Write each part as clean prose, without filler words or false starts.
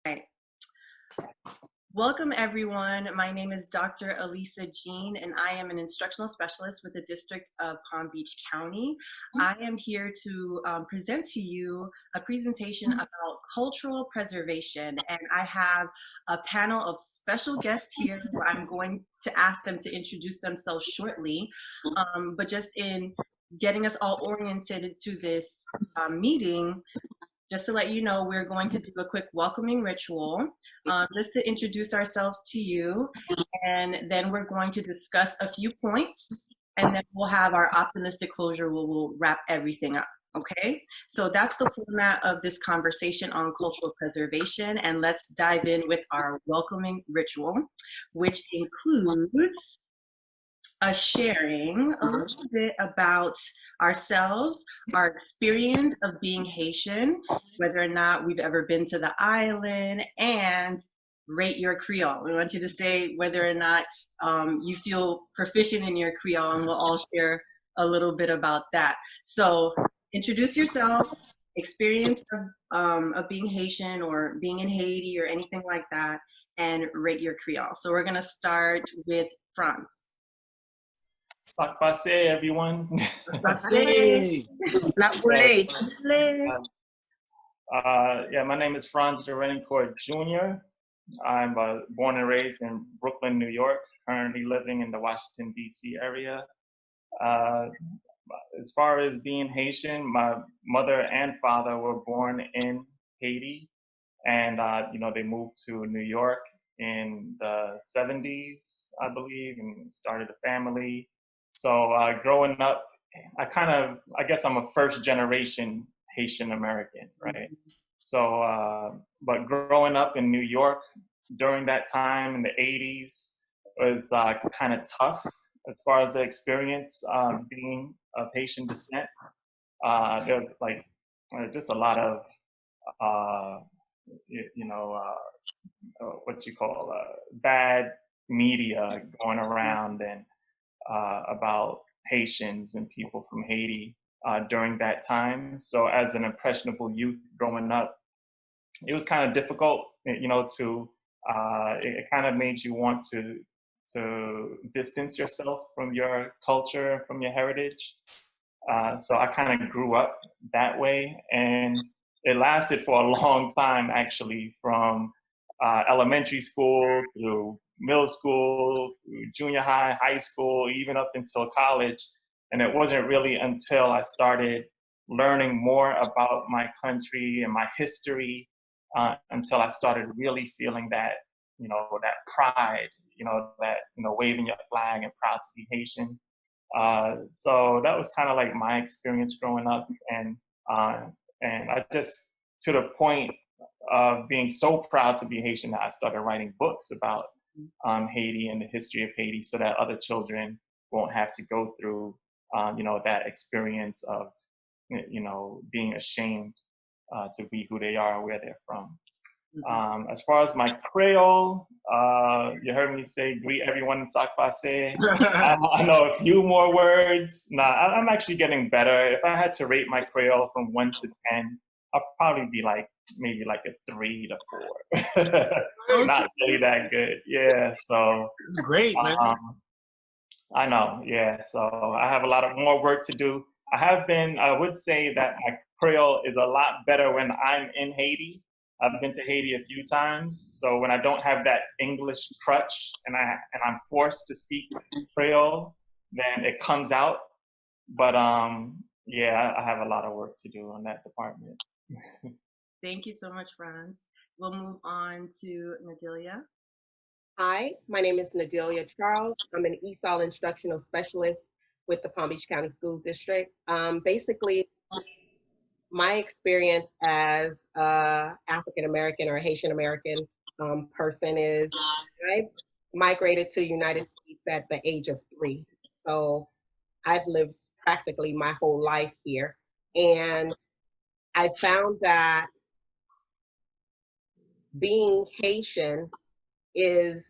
Right. Welcome, everyone. My name is Dr. Elisa Jean, and I am an instructional specialist with the District of Palm Beach County. I am here to present to you a presentation about cultural preservation, and I have a panel of special guests here who I'm going to ask them to introduce themselves shortly. But just in getting us all oriented to this meeting, just to let you know, we're going to do a quick welcoming ritual, just to introduce ourselves to you, and then we're going to discuss a few points, and then we'll have our optimistic closure where we'll wrap everything up, okay? So that's the format of this conversation on cultural preservation, and let's dive in with our welcoming ritual, which includes us sharing a little bit about ourselves, our experience of being Haitian, whether or not we've ever been to the island, and rate your Creole. We want you to say whether or not you feel proficient in your Creole, and we'll all share a little bit about that. So introduce yourself, experience of being Haitian or being in Haiti or anything like that, and rate your Creole. So we're gonna start with Franz. Sac passe, everyone. Hey. Yeah, my name is Franz Derencourt Jr. I'm born and raised in Brooklyn, New York, currently living in the Washington, D.C. area. As far as being Haitian, my mother and father were born in Haiti, and they moved to New York in the 70s, I believe, and started a family. So growing up, I guess I'm a first generation Haitian American, right? So, but growing up in New York during that time in the 80s was kind of tough as far as the experience being of Haitian descent. There was just a lot of, what you call bad media going around and about Haitians and people from Haiti during that time. So as an impressionable youth growing up, it was kind of difficult, it kind of made you want to distance yourself from your culture, from your heritage. So I kind of grew up that way, and it lasted for a long time, actually, from elementary school through middle school, through junior high, high school, even up until college. And it wasn't really until I started learning more about my country and my history until I started really feeling that, that pride, waving your flag and proud to be Haitian. So that was kind of like my experience growing up, and I just, to the point of being so proud to be Haitian, that I started writing books about Haiti and the history of Haiti, so that other children won't have to go through, that experience of, being ashamed to be who they are, where they're from. As far as my Creole, you heard me say greet everyone in Sac Passe. I know a few more words. I'm actually getting better. If I had to rate my Creole from 1 to 10, I'll probably be maybe like a 3 to 4. Not really that good. Yeah, so. Great, man. I know, yeah. So I have a lot of more work to do. I would say that my Creole is a lot better when I'm in Haiti. I've been to Haiti a few times, so when I don't have that English crutch and I'm forced to speak Creole, then it comes out. But yeah, I have a lot of work to do on that department. Thank you so much, Franz. We'll move on to Nadilia. Hi, my name is Nadilia Charles. I'm an ESOL instructional specialist with the Palm Beach County School District. Basically, my experience as African American or Haitian American person is I migrated to the United States at the age of 3. So I've lived practically my whole life here. And I found that being Haitian is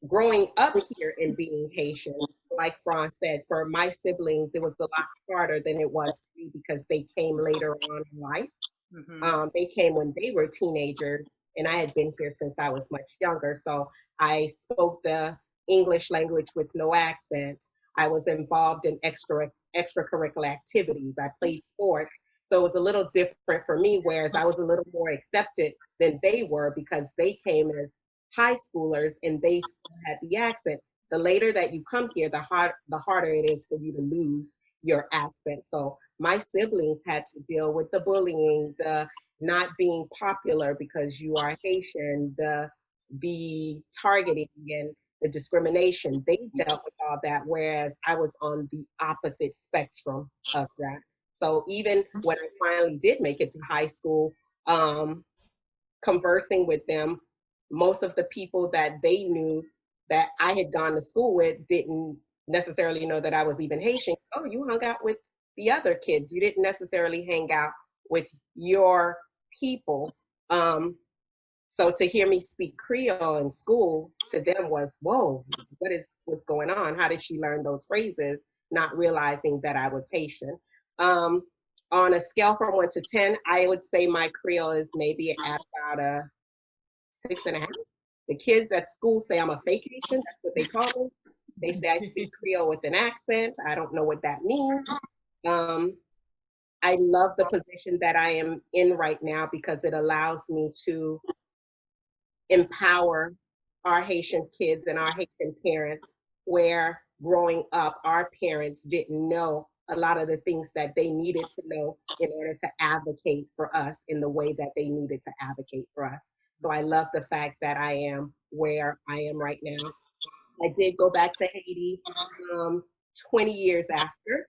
growing up here and being Haitian. Like Franz said, for my siblings, it was a lot harder than it was for me because they came later on in life. Mm-hmm. They came when they were teenagers, and I had been here since I was much younger. So I spoke the English language with no accent. I was involved in extracurricular activities. I played sports. So it was a little different for me, whereas I was a little more accepted than they were because they came as high schoolers and they still had the accent. The later that you come here, the harder it is for you to lose your accent. So my siblings had to deal with the bullying, the not being popular because you are Haitian, the targeting and the discrimination. They dealt with all that, whereas I was on the opposite spectrum of that. So even when I finally did make it to high school, um, conversing with them, most of the people that they knew that I had gone to school with didn't necessarily know that I was even Haitian. Oh, you hung out with the other kids. You didn't necessarily hang out with your people. So to hear me speak Creole in school to them was, whoa, what's going on? How did she learn those phrases? Not realizing that I was Haitian. Um, on a scale from 1 to 10, I would say my Creole is maybe at about a 6.5. The kids at school say I'm a fake Haitian. That's what they call me. They say I speak Creole with an accent. I don't know what that means. Um, I love the position that I am in right now because it allows me to empower our Haitian kids and our Haitian parents, where growing up, our parents didn't know a lot of the things that they needed to know in order to advocate for us in the way that they needed to advocate for us. So I love the fact that I am where I am right now. I did go back to Haiti um, 20 years after.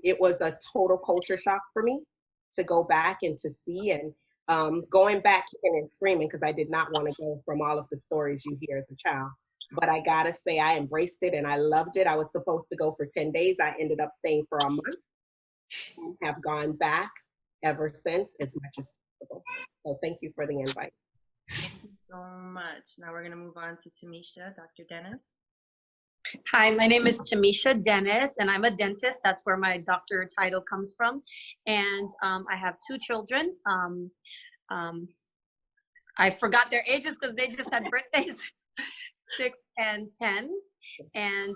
It was a total culture shock for me to go back and to see, and going back kicking and screaming because I did not want to go from all of the stories you hear as a child. But I gotta say, I embraced it and I loved it. I was supposed to go for 10 days. I ended up staying for a month and have gone back ever since as much as possible. So thank you for the invite. Thank you so much. Now we're going to move on to Tamisha, Dr. Dennis. Hi, my name is Tamisha Dennis, and I'm a dentist. That's where my doctor title comes from. And I have two children. Um, I forgot their ages because they just had birthdays, 6 and 10. And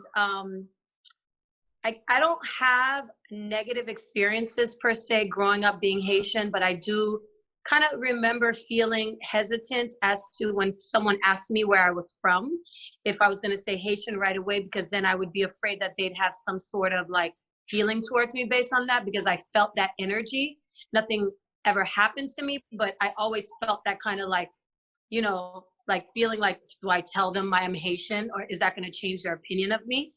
I don't have negative experiences per se growing up being Haitian, but I do kind of remember feeling hesitant as to when someone asked me where I was from, if I was going to say Haitian right away, because then I would be afraid that they'd have some sort of like feeling towards me based on that, because I felt that energy. Nothing ever happened to me, but I always felt that kind of like, you know, like feeling like, do I tell them I am Haitian, or is that going to change their opinion of me?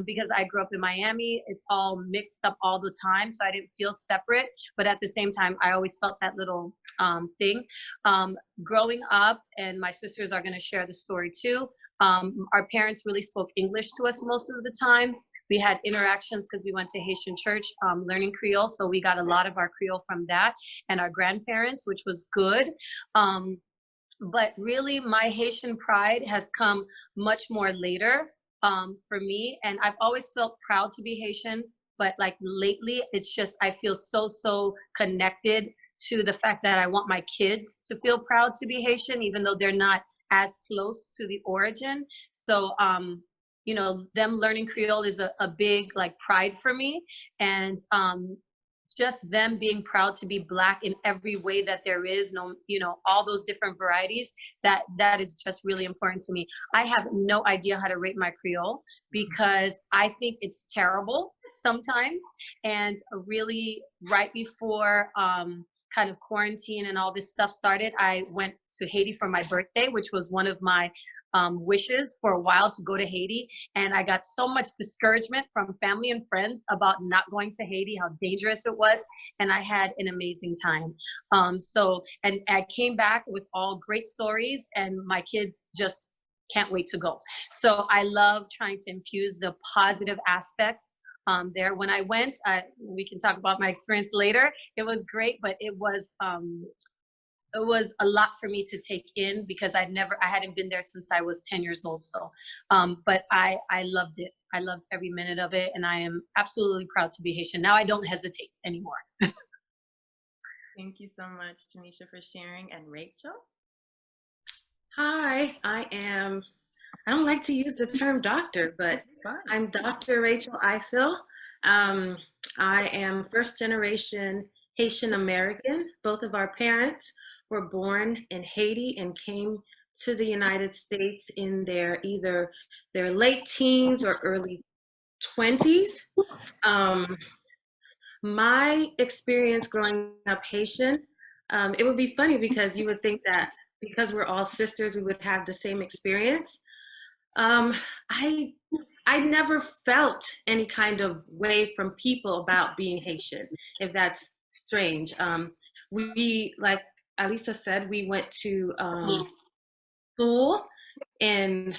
Because I grew up in Miami, it's all mixed up all the time, so I didn't feel separate. But at the same time, I always felt that little thing. Growing up, and my sisters are going to share the story too, our parents really spoke English to us most of the time. We had interactions because we went to Haitian church learning Creole, so we got a lot of our Creole from that, and our grandparents, which was good. But really, my Haitian pride has come much more later for me. And I've always felt proud to be Haitian. But like lately, it's just, I feel so connected to the fact that I want my kids to feel proud to be Haitian, even though they're not as close to the origin. So, you know, them learning Creole is a big like pride for me. And just them being proud to be Black in every way that there is, no, you know, all those different varieties, that is just really important to me. I have no idea how to rate my Creole because I think it's terrible sometimes. And really right before kind of quarantine and all this stuff started, I went to Haiti for my birthday, which was one of my wishes for a while to go to Haiti. And I got so much discouragement from family and friends about not going to Haiti, how dangerous it was. And I had an amazing time. And I came back with all great stories, and my kids just can't wait to go. So I love trying to infuse the positive aspects there. When I went, we can talk about my experience later. It was great, but it was a lot for me to take in because I hadn't been there since I was 10 years old. So, but I loved it. I loved every minute of it. And I am absolutely proud to be Haitian. Now I don't hesitate anymore. Thank you so much, Tanisha, for sharing. And Rachel? Hi, I don't like to use the term doctor, but Fine. I'm Dr. Rachel Ifill. Um, I am first generation Haitian American. Both of our parents were born in Haiti and came to the United States in either their late teens or early 20s. Um, my experience growing up Haitian, it would be funny because you would think that because we're all sisters, we would have the same experience. Um, I I never felt any kind of way from people about being Haitian, if that's strange. Like Alisa said, we went to school, and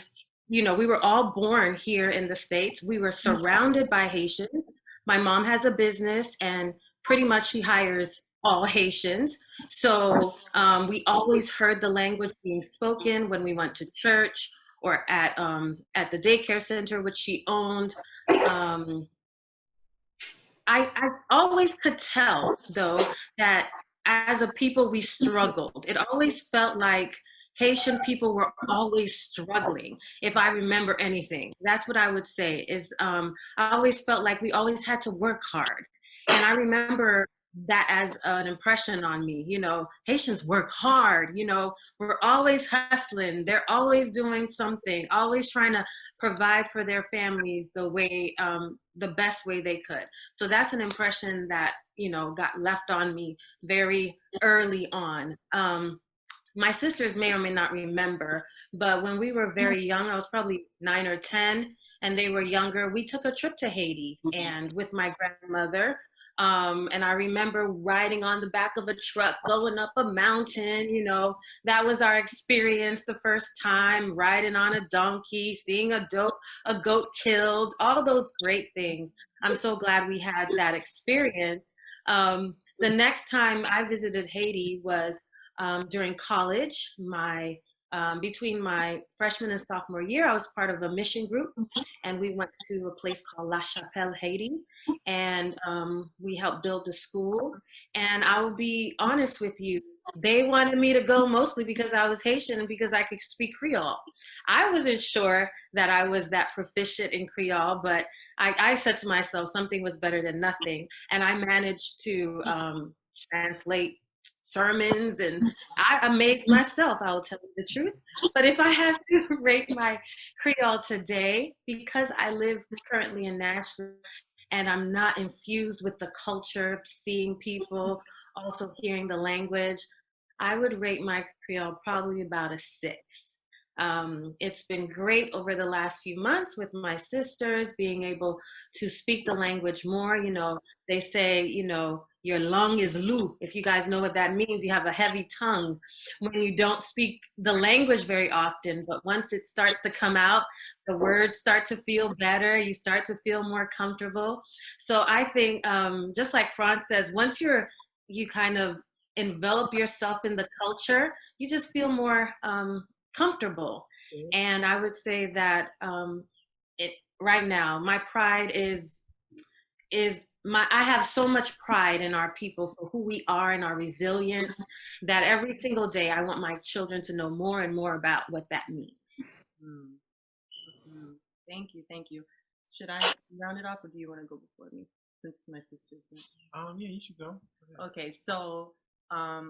we were all born here in the States. We were surrounded by Haitians. My mom has a business, and pretty much she hires all Haitians. So we always heard the language being spoken when we went to church or at the daycare center, which she owned. Um, I always could tell, though, that as a people, we struggled. It always felt like Haitian people were always struggling, if I remember anything. That's what I would say is I always felt like we always had to work hard. And I remember that as an impression on me. Haitians work hard. We're always hustling. They're always doing something, always trying to provide for their families the best way they could. So that's an impression that got left on me very early on. My sisters may or may not remember, but when we were very young, I was probably 9 or 10, and they were younger, we took a trip to Haiti and with my grandmother. And I remember riding on the back of a truck, going up a mountain. That was our experience the first time, riding on a donkey, seeing a goat killed, all those great things. I'm so glad we had that experience. The next time I visited Haiti was during college. Between my freshman and sophomore year, I was part of a mission group, and we went to a place called La Chapelle, Haiti, and we helped build a school. And I will be honest with you, they wanted me to go mostly because I was Haitian and because I could speak Creole. I wasn't sure that I was that proficient in Creole, but I said to myself something was better than nothing, and I managed to translate sermons, and I amazed myself, I will tell you the truth. But if I have to rate my Creole today, because I live currently in Nashville and I'm not infused with the culture, seeing people, also hearing the language, I would rate my Creole probably about a 6. It's been great over the last few months with my sisters being able to speak the language more. They say, your lung is loose. If you guys know what that means, you have a heavy tongue when you don't speak the language very often. But once it starts to come out, the words start to feel better. You start to feel more comfortable. So I think, just like Franz says, once you kind of envelop yourself in the culture, you just feel more comfortable. And I would say that right now, my pride is I have so much pride in our people for who we are and our resilience that every single day I want my children to know more and more about what that means. Mm-hmm. Thank you. Should I round it off, or do you want to go before me, since my sisters? Yeah, you should go. Okay, so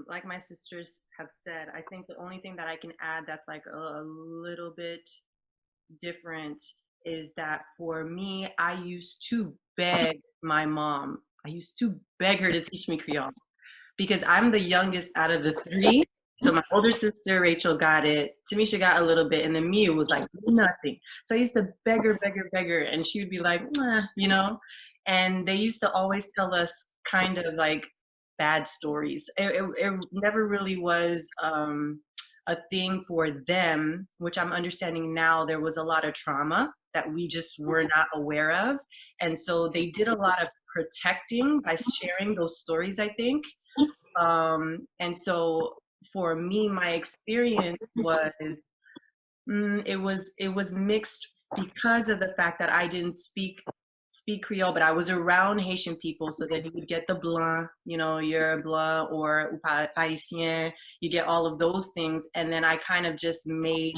like my sisters have said, I think the only thing that I can add that's like a little bit different is that for me, I used to beg my mom. I used to beg her to teach me Creole because I'm the youngest out of the 3. So my older sister, Rachel, got it. Tamisha got a little bit. And then me, it was like nothing. So I used to beg her. And she would be like, And they used to always tell us kind of like bad stories. It never really was a thing for them, which I'm understanding now. There was a lot of trauma that we just were not aware of. And so they did a lot of protecting by sharing those stories, I think. And so for me, my experience was, it was mixed because of the fact that I didn't speak speak Creole, but I was around Haitian people. So then you would get the blanc, you know, you're blanc or Haitien, you get all of those things. And then I kind of just made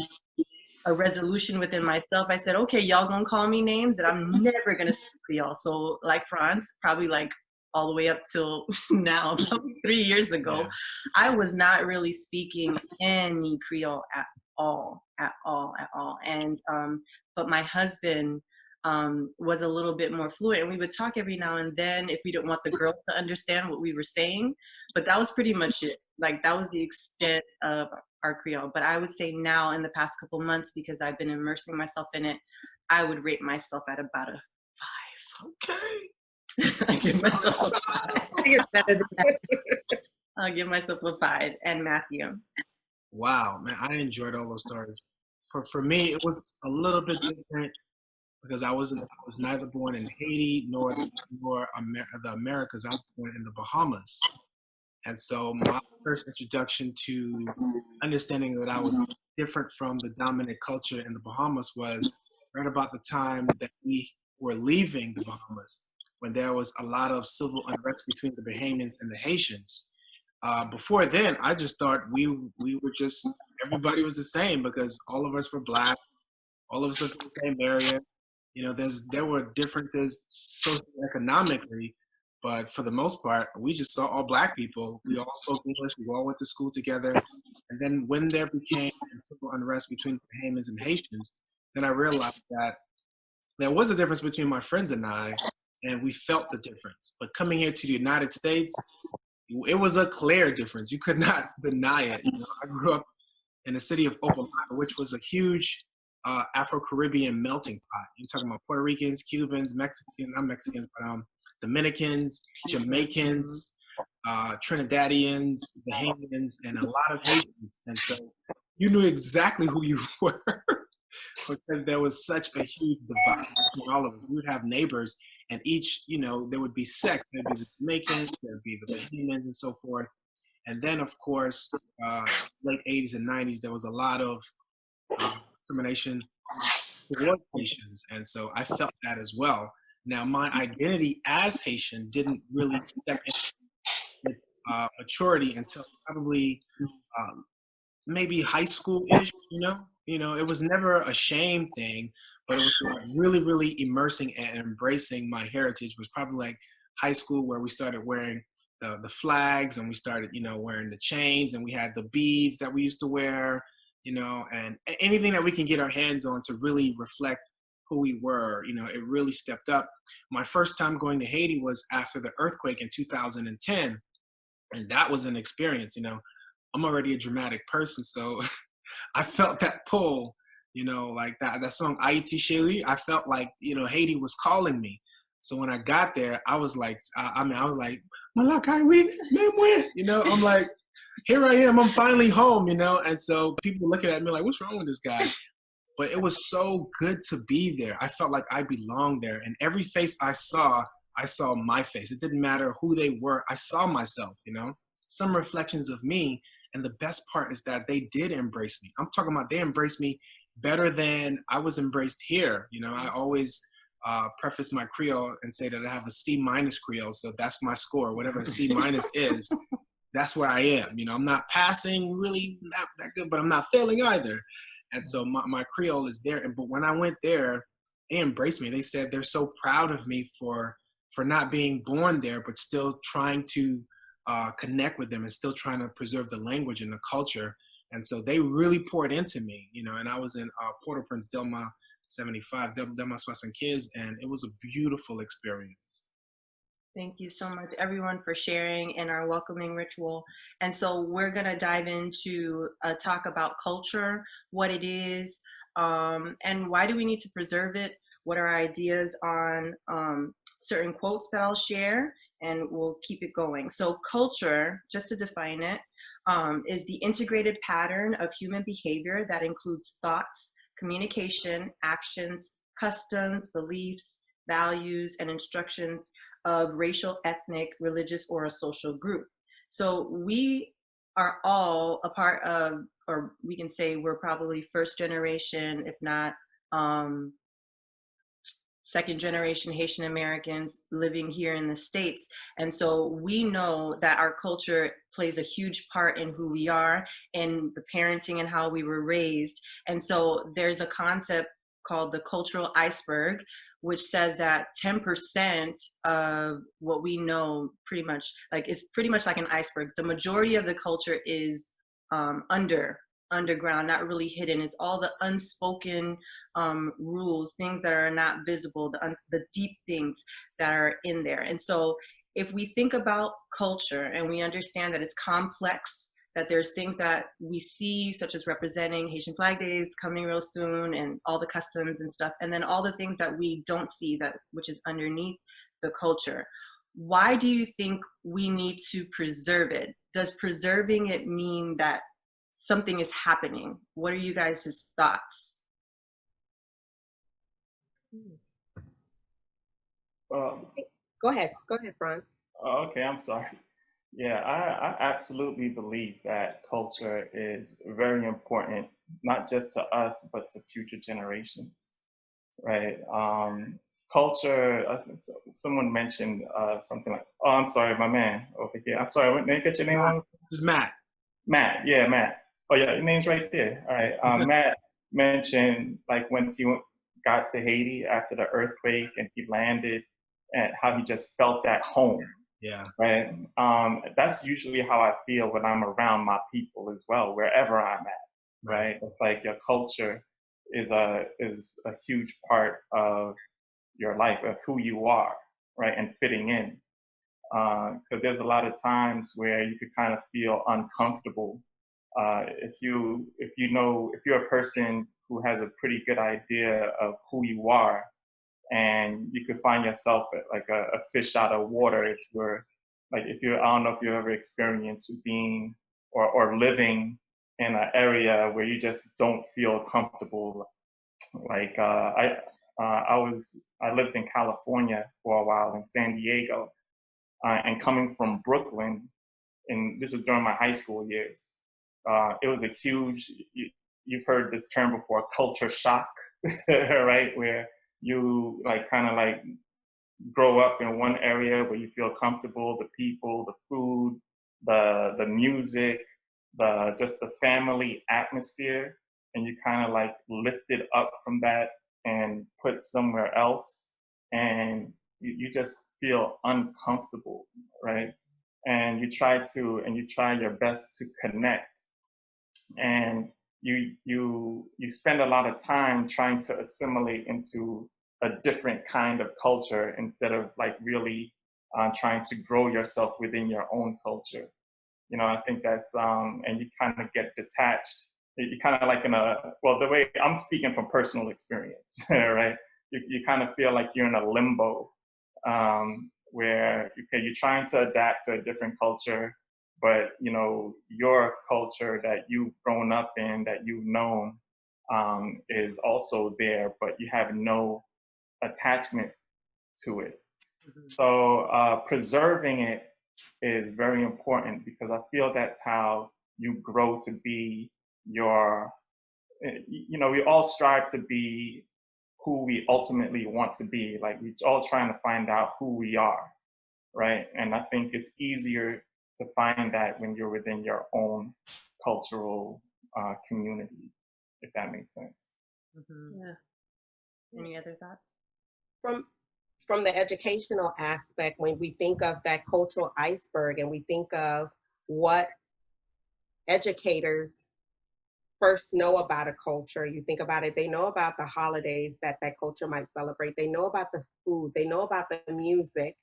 a resolution within myself. I said, okay, y'all gonna call me names that I'm never gonna speak Creole. So like France, probably like all the way up till now, probably 3 years ago, Yeah. I was not really speaking any Creole at all, at all, at all. And but my husband was a little bit more fluent, and we would talk every now and then if we didn't want the girls to understand what we were saying. But that was pretty much it. Like that was the extent of our Creole. But I would say now in the past couple months, because I've been immersing myself in it, I would rate myself at about a 5. Okay. I give myself a 5. I think it's better than that. I'll give myself a 5. And Matthew. Wow, man, I enjoyed all those stories. For me, it was a little bit different because I was neither born in Haiti nor the Americas. I was born in the Bahamas. And so my first introduction to understanding that I was different from the dominant culture in the Bahamas was right about the time that we were leaving the Bahamas, when there was a lot of civil unrest between the Bahamians and the Haitians. Before then, I just thought we were just, everybody was the same because all of us were Black, all of us lived in the same area. You know, there were differences socioeconomically, but for the most part, we just saw all Black people. We all spoke English. We all went to school together. And then when there became civil unrest between Bahamians and Haitians, then I realized that there was a difference between my friends and I, and we felt the difference. But coming here to the United States, it was a clear difference. You could not deny it. You know, I grew up in the city of Opelika, which was a huge Afro-Caribbean melting pot. You're talking about Puerto Ricans, Cubans, Mexicans, not Mexicans, but Dominicans, Jamaicans, Trinidadians, Bahamians, and a lot of Haitians. And so you knew exactly who you were because there was such a huge divide between all of us. We would have neighbors, and each, you know, there would be sects. There'd be the Jamaicans, there'd be the Bahamians, and so forth. And then, of course, late 80s and 90s, there was a lot of discrimination towards Haitians. And so I felt that as well. Now, my identity as Haitian didn't really step in its maturity until probably maybe high school-ish, you know? You know, it was never a shame thing, but it was like really, really immersing and embracing my heritage was probably like high school, where we started wearing the flags, and we started, you know, wearing the chains, and we had the beads that we used to wear, you know, and anything that we can get our hands on to really reflect who we were. You know, it really stepped up. My first time going to Haiti was after the earthquake in 2010, and that was an experience. You know, I'm already a dramatic person, so I felt that pull, you know, like that song Haiti Chérie. I felt like, you know, Haiti was calling me. So when I got there, I was like, I was like, Malakai, you know, I'm like, here I am, I'm finally home, you know. And so people looking at me like, what's wrong with this guy? But it was so good to be there. I felt like I belonged there. And every face I saw my face. It didn't matter who they were. I saw myself, you know, some reflections of me. And the best part is that they did embrace me. I'm talking about they embraced me better than I was embraced here. You know, I always preface my Creole and say that I have a C- Creole. So that's my score. Whatever a C- is, that's where I am. You know, I'm not passing really not that good, but I'm not failing either. And so my Creole is there. But when I went there, they embraced me. They said they're so proud of me for not being born there, but still trying to connect with them and still trying to preserve the language and the culture. And so they really poured into me, you know, and I was in Port-au-Prince, Delma 75, Delma 75, and it was a beautiful experience. Thank you so much, everyone, for sharing in our welcoming ritual. And so we're going to dive into a talk about culture, what it is, and why do we need to preserve it? What are our ideas on certain quotes that I'll share, and we'll keep it going. So culture, just to define it, is the integrated pattern of human behavior that includes thoughts, communication, actions, customs, beliefs, values, and instructions of racial, ethnic, religious, or a social group. So we are all a part of, or we can say we're probably first generation, if not second generation Haitian Americans living here in the States. And so we know that our culture plays a huge part in who we are, in the parenting and how we were raised. And so there's a concept called the cultural iceberg, which says that 10% of what we know pretty much like is pretty much like an iceberg. The majority of the culture is underground, not really hidden. It's all the unspoken rules, things that are not visible, the deep things that are in there. And so if we think about culture and we understand that it's complex, that there's things that we see, such as representing Haitian Flag Days coming real soon and all the customs and stuff, and then all the things that we don't see, that which is underneath the culture. Why do you think we need to preserve it? Does preserving it mean that something is happening? What are you guys' thoughts? Go ahead, Franz. Okay, I'm sorry. Yeah, I absolutely believe that culture is very important, not just to us, but to future generations, right? Culture, I think someone mentioned something like, oh, I'm sorry, my man over here. I'm sorry, did I get your name wrong? This is Matt. Matt, yeah, Matt. Oh, yeah, your name's right there. All right. Matt mentioned, like, once he got to Haiti after the earthquake and he landed, and how he just felt at home. Yeah. Right. That's usually how I feel when I'm around my people as well, wherever I'm at. Right. It's like your culture is a huge part of your life, of who you are, right, and fitting in. Because there's a lot of times where you could kind of feel uncomfortable if you're a person who has a pretty good idea of who you are, and you could find yourself like a fish out of water if I don't know if you ever experienced being or living in an area where you just don't feel comfortable. Like I lived in California for a while, in San Diego, and coming from Brooklyn, and this was during my high school years. It was a huge, you've heard this term before, culture shock, right? Where you kind of grow up in one area where you feel comfortable, the people, the food, the music, just the family atmosphere, and you kind of lift it up from that and put somewhere else, and you just feel uncomfortable, right? And you try your best to connect, and you spend a lot of time trying to assimilate into a different kind of culture instead of really trying to grow yourself within your own culture. I think that's and you kind of get detached. You kind of the way I'm speaking from personal experience, right? You kind of feel like you're in a limbo where you're trying to adapt to a different culture, but your culture that you've grown up in, that you've known, is also there, but you have no attachment to it. Mm-hmm. So preserving it is very important, because I feel that's how you grow to be we all strive to be who we ultimately want to be. We're all trying to find out who we are, right? And I think it's easier to find that when you're within your own cultural community, if that makes sense. Mm-hmm. Yeah. Any other thoughts? From the educational aspect, when we think of that cultural iceberg and we think of what educators first know about a culture, you think about it, they know about the holidays that culture might celebrate, they know about the food, they know about the music,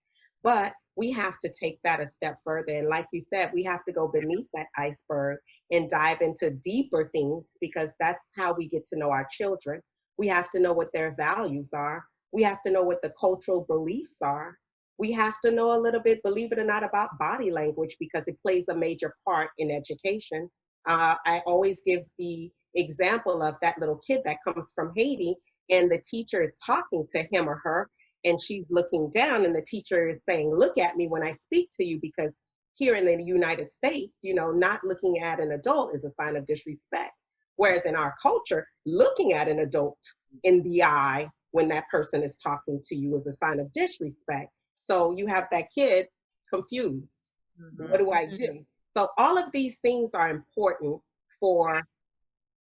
but we have to take that a step further. And like you said, we have to go beneath that iceberg and dive into deeper things, because that's how we get to know our children. We have to know what their values are. We have to know what the cultural beliefs are. We have to know a little bit, believe it or not, about body language, because it plays a major part in education. I always give the example of that little kid that comes from Haiti, and the teacher is talking to him or her, and she's looking down, and the teacher is saying, "Look at me when I speak to you," because here in the United States, not looking at an adult is a sign of disrespect. Whereas in our culture, looking at an adult in the eye when that person is talking to you is a sign of disrespect. So you have that kid confused. What do I do? So all of these things are important for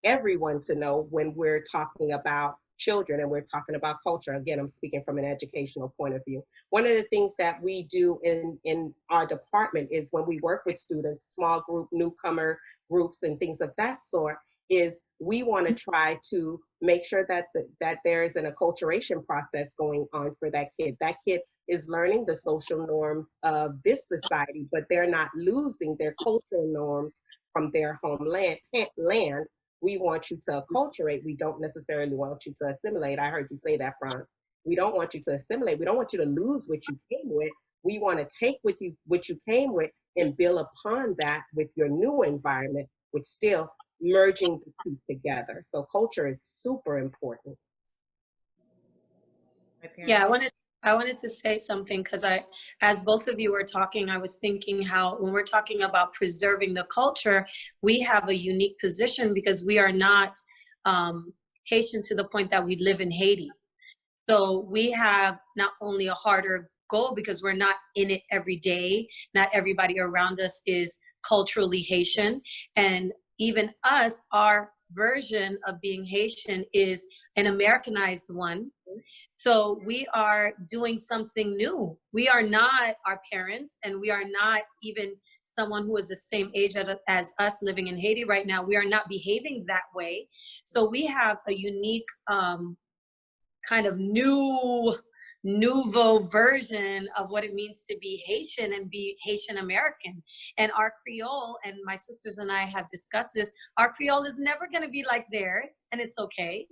everyone to know when we're talking about children and we're talking about culture. Again, I'm speaking from an educational point of view. One of the things that we do in our department is when we work with students, small group, newcomer groups, and things of that sort, is we want to try to make sure that that there is an acculturation process going on for that kid. That kid is learning the social norms of this society, but they're not losing their cultural norms from their homeland. We want you to acculturate. We don't necessarily want you to assimilate. I heard you say that, Franz. We don't want you to assimilate. We don't want you to lose what you came with. We want to take what you came with and build upon that with your new environment, with still merging the two together. So culture is super important. Yeah, I wanted to say something because as both of you were talking, I was thinking how when we're talking about preserving the culture, we have a unique position because we are not Haitian to the point that we live in Haiti. So we have not only a harder goal because we're not in it every day. Not everybody around us is culturally Haitian. And even us, our version of being Haitian is an Americanized one. So we are doing something new. We are not our parents, and we are not even someone who is the same age as us living in Haiti right now. We are not behaving that way. So we have a unique kind of nouveau version of what it means to be Haitian and be Haitian American. And our Creole, and my sisters and I have discussed this, our Creole is never going to be like theirs, and it's okay.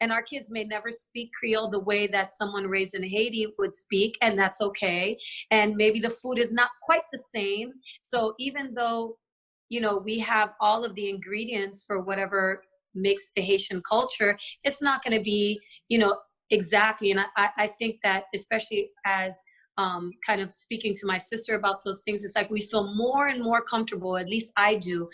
And our kids may never speak Creole the way that someone raised in Haiti would speak, and that's okay. And maybe the food is not quite the same. So even though, we have all of the ingredients for whatever makes the Haitian culture, it's not going to be, exactly. And I think that especially as kind of speaking to my sister about those things, it's like we feel more and more comfortable, at least I do,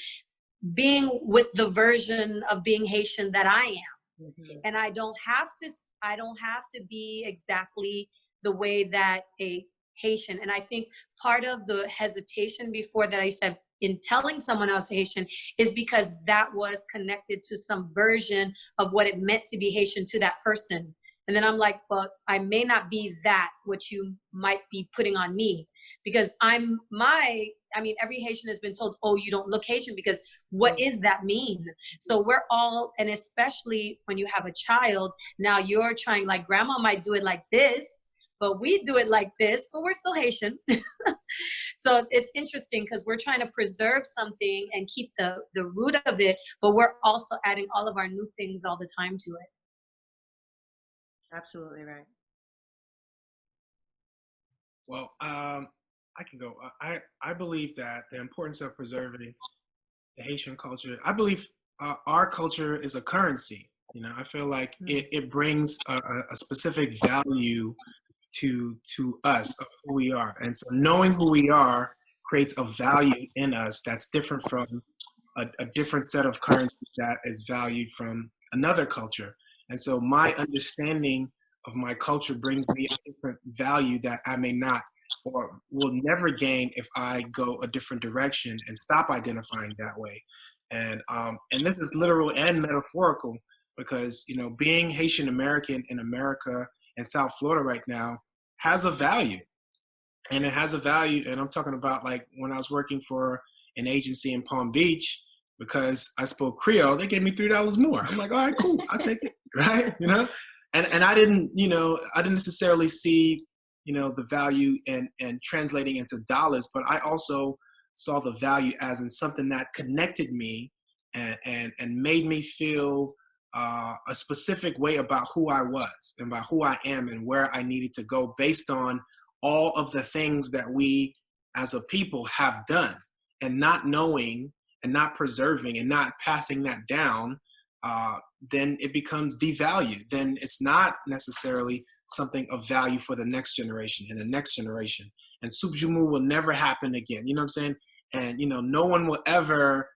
being with the version of being Haitian that I am. Mm-hmm. And I don't have to be exactly the way that a Haitian. And I think part of the hesitation before that I said in telling someone else Haitian is because that was connected to some version of what it meant to be Haitian to that person. And then I'm like, well, I may not be that, what you might be putting on me, because every Haitian has been told, oh, you don't look Haitian, because what does that mean? So we're all, and especially when you have a child, now you're trying, like grandma might do it like this, but we do it like this, but we're still Haitian. So it's interesting because we're trying to preserve something and keep the root of it, but we're also adding all of our new things all the time to it. Absolutely right. Well, I can go. I believe that the importance of preserving the Haitian culture, I believe our culture is a currency. I feel like it brings a specific value to us, of who we are. And so knowing who we are creates a value in us that's different from a different set of currency that is valued from another culture. And so my understanding of my culture brings me a different value that I may not or will never gain if I go a different direction and stop identifying that way. And this is literal and metaphorical because, being Haitian American in America and South Florida right now has a value. And it has a value. And I'm talking about like when I was working for an agency in Palm Beach, because I spoke Creole, they gave me $3 more. I'm like, all right, cool, I'll take it, right? And I didn't, I didn't necessarily see, the value and translating into dollars, but I also saw the value as in something that connected me and made me feel a specific way about who I was and about who I am and where I needed to go based on all of the things that we as a people have done, and not knowing and not preserving and not passing that down, then it becomes devalued. Then it's not necessarily something of value for the next generation and the next generation. And Subjumu will never happen again. You know what I'm saying? And, no one will ever,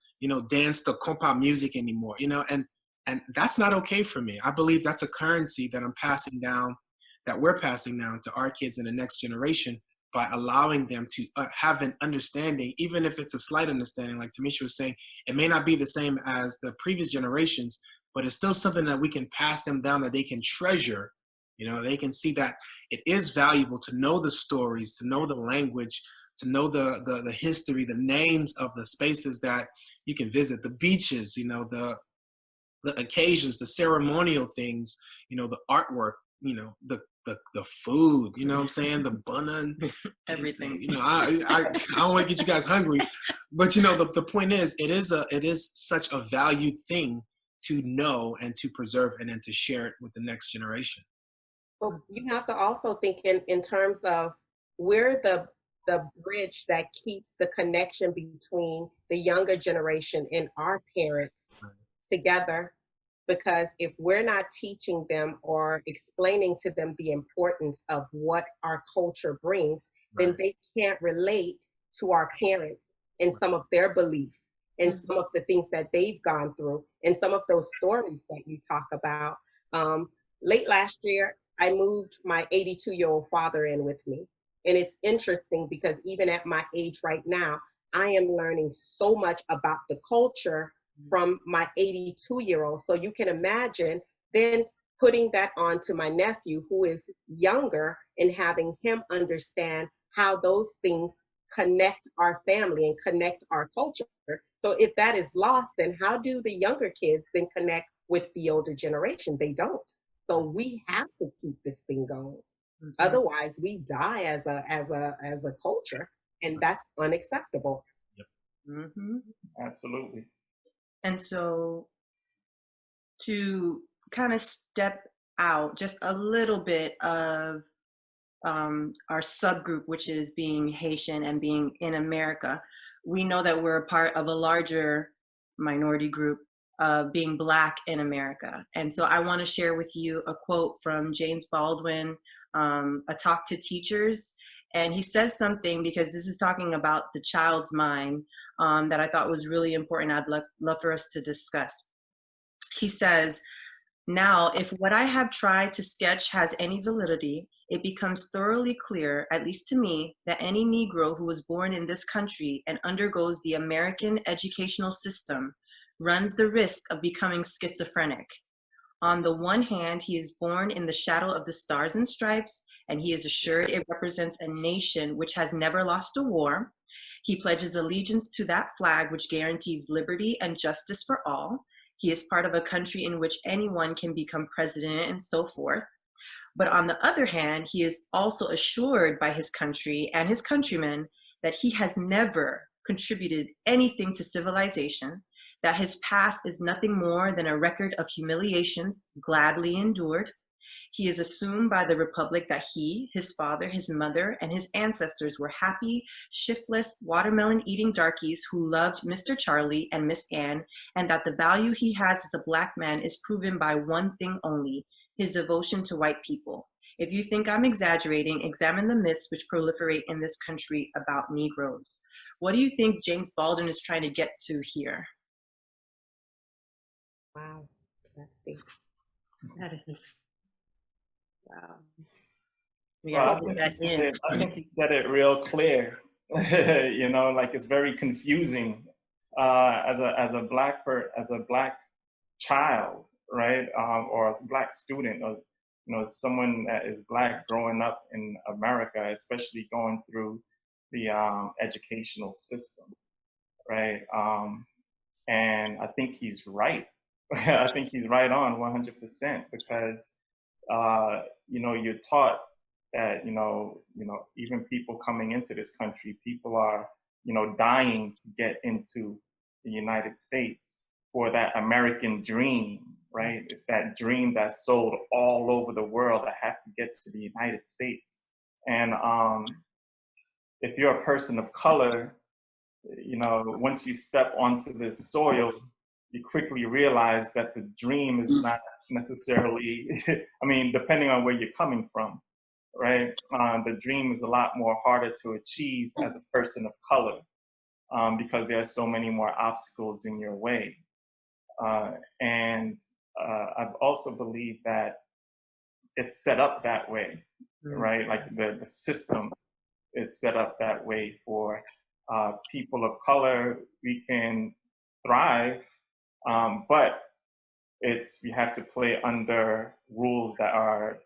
dance to compa music anymore, and And that's not okay for me. I believe that's a currency that I'm passing down, that we're passing down to our kids in the next generation by allowing them to have an understanding, even if it's a slight understanding, like Tamisha was saying. It may not be the same as the previous generations, but it's still something that we can pass them down, that they can treasure. You know, they can see that it is valuable to know the stories, to know the language, to know the history, the names of the spaces that you can visit, the beaches, you know, the occasions, the ceremonial things, you know, the artwork, you know, the food, you know what I'm saying? The bun, Everything. you know, I don't want to get you guys hungry, but you know, the point is, it is such a valued thing to know and to preserve and then to share it with the next generation. But you have to also think in terms of we're the bridge that keeps the connection between the younger generation and our parents together. Because if we're not teaching them or explaining to them the importance of what our culture brings, then they can't relate to our parents and some of their beliefs and some of the things that they've gone through and some of those stories that you talk about. Late last year, I moved my 82-year-old father in with me. And it's interesting because even at my age right now, I am learning so much about the culture from my 82-year-old. So you can imagine then putting that on to my nephew who is younger and having him understand how those things connect our family and connect our culture. So if that is lost, then how do the younger kids then connect with the older generation? They don't. So we have to keep this thing going. Mm-hmm. Otherwise, we die as a culture, and that's unacceptable. Yep. Mm-hmm. Absolutely. And so to kind of step out just a little bit of our subgroup, which is being Haitian and being in America, we know that we're a part of a larger minority group being Black in America. And so I want to share with you a quote from James Baldwin, A Talk to Teachers. And he says something, because this is talking about the child's mind, that I thought was really important. I'd love for us to discuss. He says, "Now, if what I have tried to sketch has any validity, it becomes thoroughly clear, at least to me, that any Negro who was born in this country and undergoes the American educational system runs the risk of becoming schizophrenic. On the one hand, he is born in the shadow of the Stars and Stripes, and he is assured it represents a nation which has never lost a war. He pledges allegiance to that flag which guarantees liberty and justice for all. He is part of a country in which anyone can become president and so forth. But on the other hand, he is also assured by his country and his countrymen that he has never contributed anything to civilization, that his past is nothing more than a record of humiliations gladly endured. He is assumed by the Republic that he, his father, his mother, and his ancestors were happy, shiftless, watermelon-eating darkies who loved Mr. Charlie and Miss Ann, and that the value he has as a Black man is proven by one thing only, his devotion to white people. If you think I'm exaggerating, examine the myths which proliferate in this country about Negroes." What do you think James Baldwin is trying to get to here? Wow, that's deep. That is. Wow. Well, I think he said it real clear. You know, like it's very confusing as a black child, right? Or as a Black student, or you know, someone that is Black growing up in America, especially going through the educational system, right? And I think he's right. I think he's right on 100%, because you know, you're taught that, you know, even people coming into this country, people are, you know, dying to get into the United States for that American dream, right? It's that dream that's sold all over the world that had to get to the United States. And if you're a person of color, you know, once you step onto this soil, you quickly realize that the dream is not necessarily, I mean, depending on where you're coming from, right? The dream is a lot more harder to achieve as a person of color, because there are so many more obstacles in your way. And I've also believed that it's set up that way, right? Like the system is set up that way for people of color. We can thrive, but you have to play under rules that are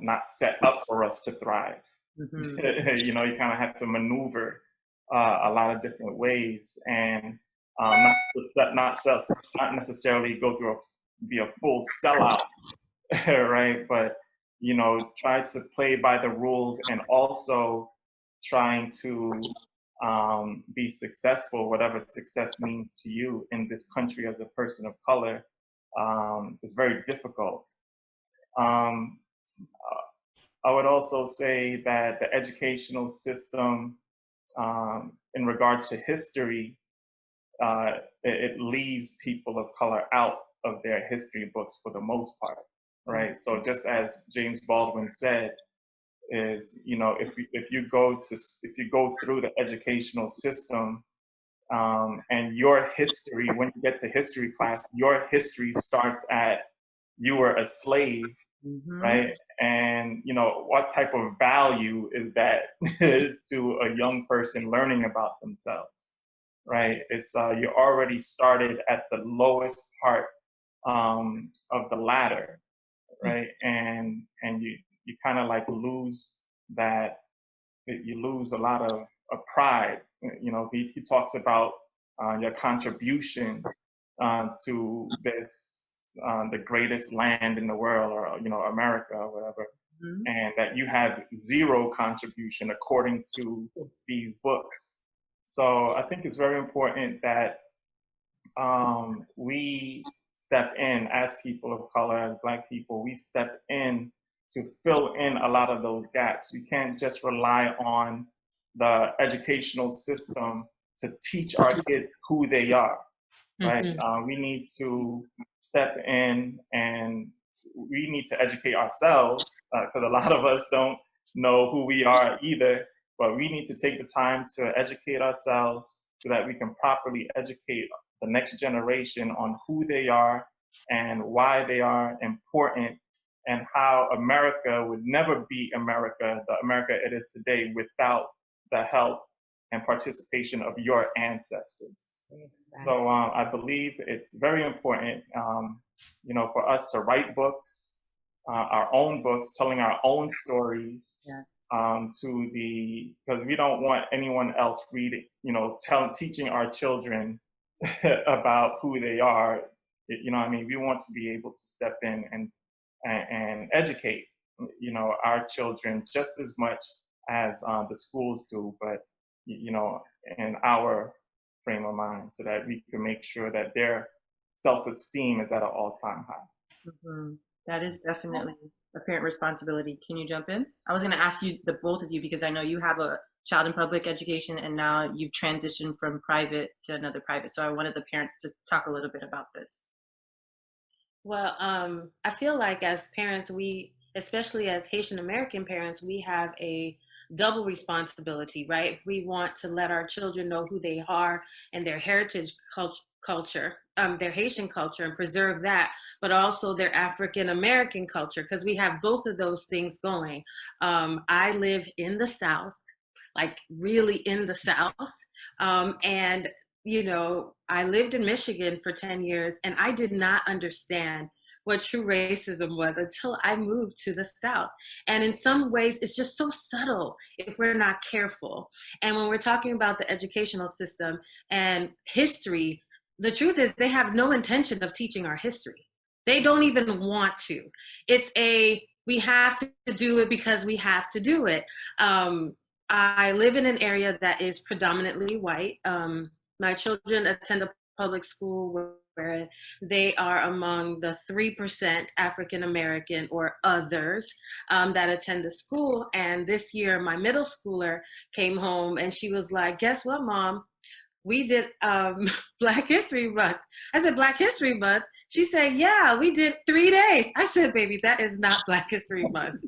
not set up for us to thrive. You know, you kind of have to maneuver a lot of different ways, and not necessarily go through be a full sellout, right? But you know, try to play by the rules, and also trying to be successful, whatever success means to you in this country as a person of color, is very difficult. I would also say that the educational system, in regards to history, it leaves people of color out of their history books for the most part, right? So just as James Baldwin said, is, you know, if you go through the educational system, and your history, when you get to history class, your history starts at you were a slave, right? And you know, what type of value is that to a young person learning about themselves, right? It's you already started at the lowest part of the ladder, right? And you kind of like lose that. You lose a lot of pride. You know, he talks about your contribution to this, the greatest land in the world, or you know, America, or whatever, and that you have zero contribution according to these books. So I think it's very important that we step in as people of color, as Black people. We step in to fill in a lot of those gaps. We can't just rely on the educational system to teach our kids who they are, right? We need to step in, and we need to educate ourselves, because a lot of us don't know who we are either, but we need to take the time to educate ourselves so that we can properly educate the next generation on who they are and why they are important, and how America would never be America, the America it is today, without the help and participation of your ancestors. So I believe it's very important, you know, for us to write books, our own books, telling our own stories, because we don't want anyone else reading, you know, teaching our children about who they are. You know what I mean? We want to be able to step in and educate, you know, our children just as much as the schools do, but you know, in our frame of mind, so that we can make sure that their self-esteem is at an all-time high. That is definitely a parent responsibility. Can you jump in? I was going to ask you, the both of you, because I know you have a child in public education, and now you've transitioned from private to another private. So I wanted the parents to talk a little bit about this. Well, I feel like as parents, especially as Haitian American parents, we have a double responsibility, right? We want to let our children know who they are and their heritage culture, their Haitian culture, and preserve that, but also their African American culture, because we have both of those things going. I live in the South, like really in the South, and you know, I lived in Michigan for 10 years, and I did not understand what true racism was until I moved to the South. And in some ways, it's just so subtle if we're not careful. And when we're talking about the educational system and history, the truth is they have no intention of teaching our history. They don't even want to. We have to do it because we have to do it. I live in an area that is predominantly white. My children attend a public school where they are among the 3% African American or others that attend the school. And this year, my middle schooler came home and she was like, "Guess what, Mom? We did Black History Month." I said, "Black History Month?" She said, "Yeah, we did 3 days." I said, "Baby, that is not Black History Month."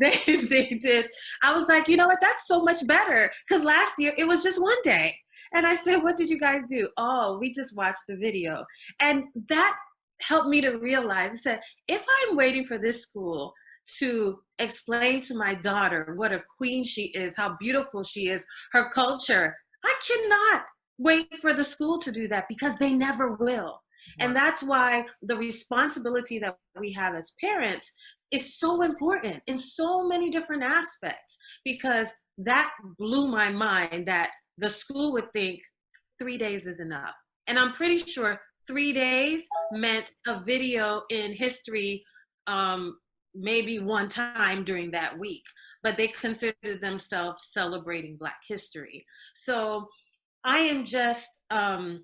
They did. I was like, you know what? That's so much better, because last year it was just 1 day. And I said, "What did you guys do?" "Oh, we just watched a video." And that helped me to realize, I said, if I'm waiting for this school to explain to my daughter what a queen she is, how beautiful she is, her culture, I cannot wait for the school to do that, because they never will. And that's why the responsibility that we have as parents is so important in so many different aspects, because that blew my mind that the school would think 3 days is enough. And I'm pretty sure 3 days meant a video in history, maybe one time during that week, but they considered themselves celebrating Black history. So I am just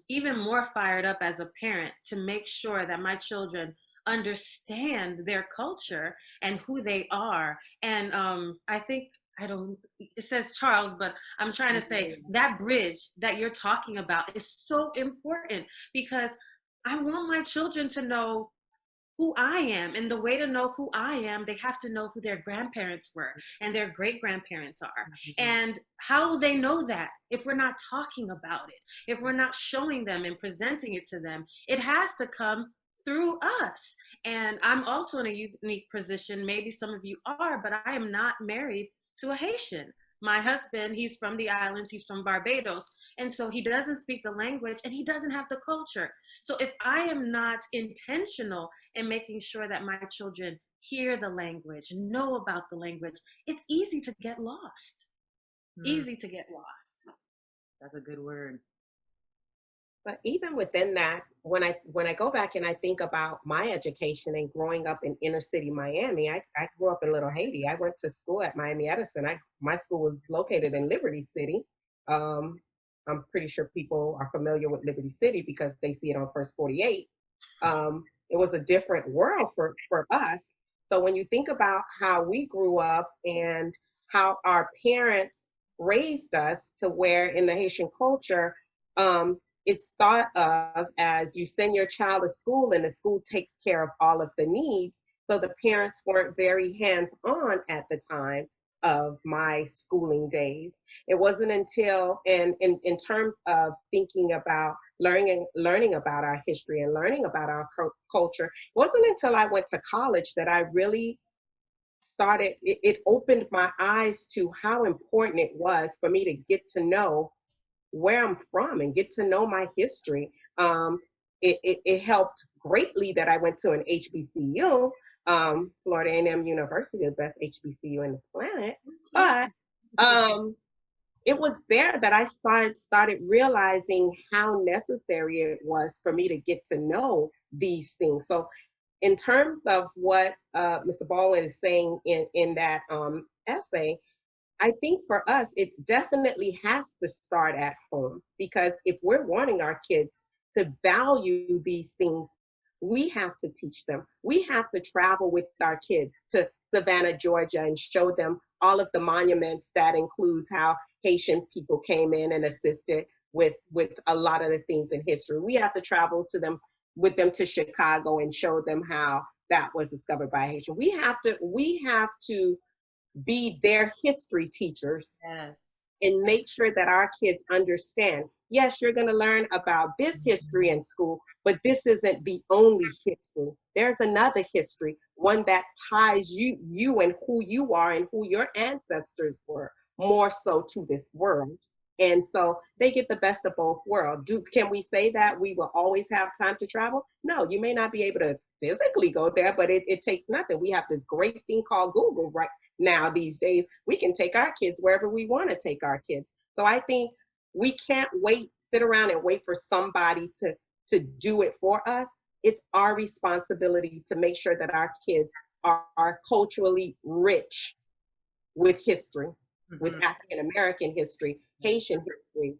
even more fired up as a parent to make sure that my children understand their culture and who they are. And I think, I don't, it says Charles, but I'm trying to say that bridge that you're talking about is so important, because I want my children to know who I am. And the way to know who I am, they have to know who their grandparents were and their great grandparents are. And how will they know that if we're not talking about it, if we're not showing them and presenting it to them? It has to come through us. And I'm also in a unique position. Maybe some of you are, but I am not married to a Haitian. My husband, he's from the islands, he's from Barbados. And so he doesn't speak the language and he doesn't have the culture. So if I am not intentional in making sure that my children hear the language, know about the language, it's easy to get lost. Easy to get lost. That's a good word. But even within that, when I go back and I think about my education and growing up in inner city Miami, I grew up in Little Haiti. I went to school at Miami Edison. My school was located in Liberty City. I'm pretty sure people are familiar with Liberty City because they see it on First 48. It was a different world for us. So when you think about how we grew up and how our parents raised us, to where in the Haitian culture, it's thought of as you send your child to school and the school takes care of all of the needs. So the parents weren't very hands-on at the time of my schooling days. It wasn't until, and in terms of thinking about learning about our history and learning about our culture, it wasn't until I went to college that I really started, it opened my eyes to how important it was for me to get to know where I'm from and get to know my history. It helped greatly that I went to an HBCU, Florida A&M University, the best HBCU in the planet. But it was there that I started realizing how necessary it was for me to get to know these things. So in terms of what Mr. Baldwin is saying in that essay, I think for us, it definitely has to start at home, because if we're wanting our kids to value these things, we have to teach them. We have to travel with our kids to Savannah, Georgia, and show them all of the monuments. That includes how Haitian people came in and assisted with a lot of the things in history. We have to travel with them to Chicago and show them how that was discovered by Haitian. We have to be their history teachers. Yes. And make sure that our kids understand, yes, you're going to learn about this history in school, but this isn't the only history. There's another history, one that ties you and who you are and who your ancestors were, more so to this world. And so they get the best of both worlds. Can we say that we will always have time to travel? No, you may not be able to physically go there, but it takes nothing. We have this great thing called Google right now these days. We can take our kids wherever we want to take our kids. So I think we can't sit around and wait for somebody to do it for us. It's our responsibility to make sure that our kids are culturally rich with history, with African American history, Haitian history.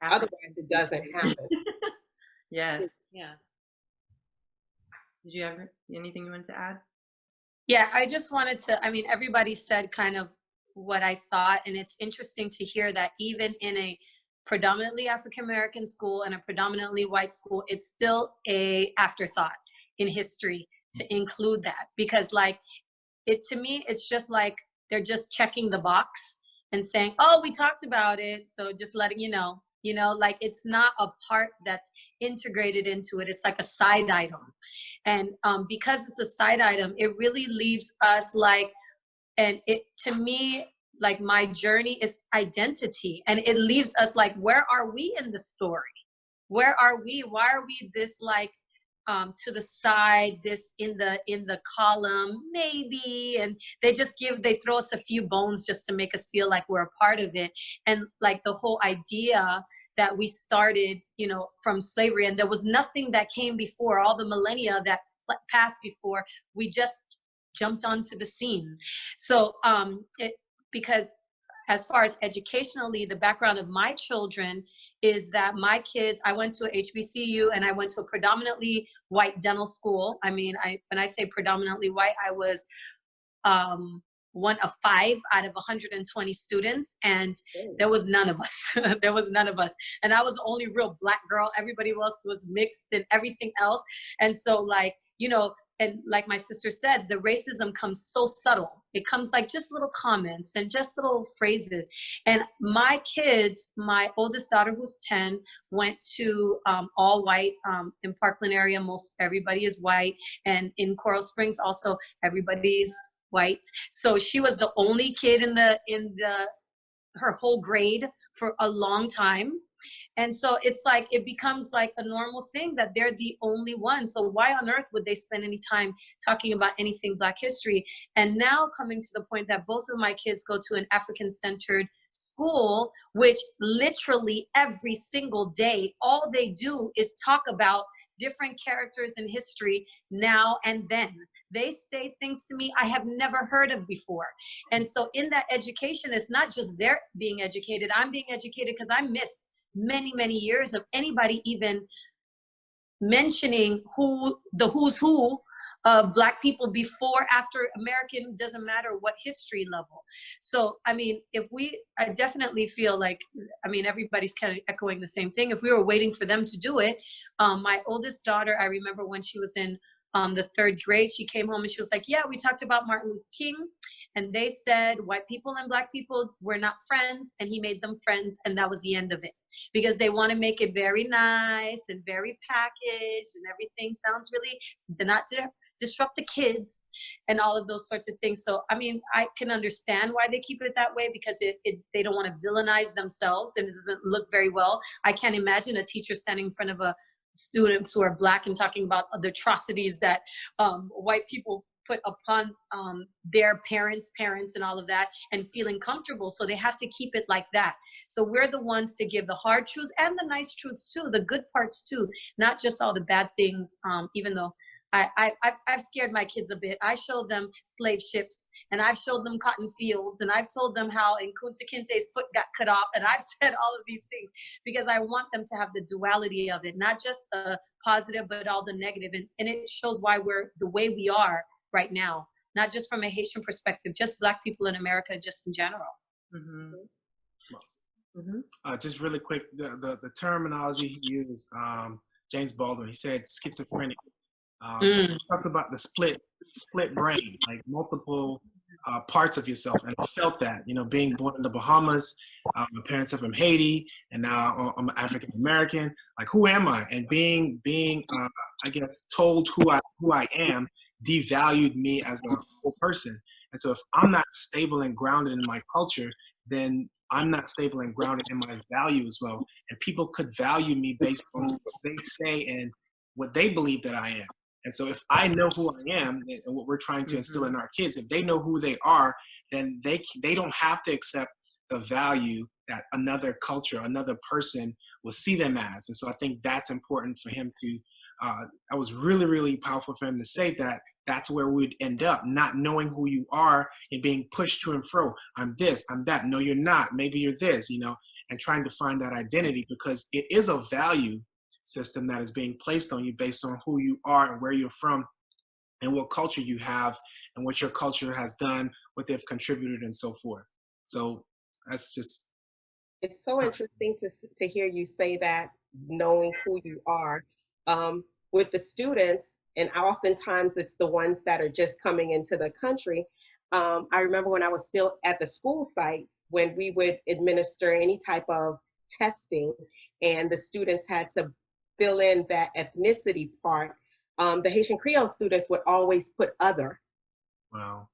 Otherwise, it doesn't happen. Yes. Yeah. Did you have anything you wanted to add? Yeah, I just wanted to, I mean, everybody said kind of what I thought, and it's interesting to hear that even in a predominantly African American school and a predominantly white school, it's still a afterthought in history to include that, because like it, to me, it's just like they're just checking the box and saying, oh, we talked about it, so just letting you know. You know, like it's not a part that's integrated into it. It's like a side item. And because it's a side item, it really leaves us like, and it, to me, like my journey is identity. And it leaves us like, where are we in the story? Where are we? Why are we this like to the side, this in the column, maybe? And they throw us a few bones just to make us feel like we're a part of it. And like the whole idea that we started, you know, from slavery, and there was nothing that came before, all the millennia that passed before, we just jumped onto the scene. So because as far as educationally, the background of my children is that my kids, I went to a HBCU and I went to a predominantly white dental school. I mean, when I say predominantly white, I was one of 5 out of 120 students, and there was none of us. There was none of us. And I was the only real Black girl. Everybody else was mixed and everything else. And so like, you know, and like my sister said, the racism comes so subtle. It comes like just little comments and just little phrases. And my kids, my oldest daughter who's 10, went to all white in Parkland area. Most everybody is white. And in Coral Springs also everybody's white. So she was the only kid in her whole grade for a long time. And so it's like, it becomes like a normal thing that they're the only one. So why on earth would they spend any time talking about anything Black history? And now coming to the point that both of my kids go to an African-centered school, which literally every single day, all they do is talk about different characters in history now and then. They say things to me I have never heard of before. And so in that education, it's not just they're being educated, I'm being educated, because I missed many, many years of anybody even mentioning who's who of Black people before, after, American, doesn't matter what history level. So, I mean, I definitely feel like, I mean, everybody's kind of echoing the same thing. If we were waiting for them to do it, my oldest daughter, I remember when she was in the 3rd grade, she came home and she was like, yeah, we talked about Martin Luther King, and they said white people and Black people were not friends, and he made them friends, and that was the end of it. Because they want to make it very nice and very packaged, and everything sounds really, to not disrupt the kids and all of those sorts of things. So, I mean, I can understand why they keep it that way, because they don't want to villainize themselves, and it doesn't look very well. I can't imagine a teacher standing in front of a students who are Black and talking about the atrocities that white people put upon their parents and all of that, and feeling comfortable. So they have to keep it like that. So we're the ones to give the hard truths and the nice truths too, the good parts too, not just all the bad things, even though I've scared my kids a bit. I showed them slave ships, and I've showed them cotton fields, and I've told them how in Kunta Kinte's foot got cut off, and I've said all of these things because I want them to have the duality of it, not just the positive, but all the negative. And it shows why we're the way we are right now, not just from a Haitian perspective, just Black people in America, just in general. Mm-hmm. Just really quick, the terminology he used, James Baldwin, he said schizophrenic. He talks about the split brain, like multiple parts of yourself. And I felt that, you know, being born in the Bahamas, my parents are from Haiti, and now I'm African American. Like, who am I? And being I guess told who I am devalued me as a whole person. And so if I'm not stable and grounded in my culture, then I'm not stable and grounded in my value as well. And people could value me based on what they say and what they believe that I am. And so if I know who I am, and what we're trying to instill in our kids, if they know who they are, then they don't have to accept the value that another culture, another person will see them as. And so I think that's important for him to, that was really, really powerful for him to say that. That's where we'd end up, not knowing who you are and being pushed to and fro. I'm this, I'm that. No, you're not. Maybe you're this, you know, and trying to find that identity, because it is a value system that is being placed on you based on who you are and where you're from and what culture you have and what your culture has done, what they've contributed, and so forth. So that's just, it's so interesting to hear you say that, knowing who you are. With the students, and oftentimes it's the ones that are just coming into the country. I remember when I was still at the school site, when we would administer any type of testing and the students had to fill in that ethnicity part, the Haitian Creole students would always put other. Wow.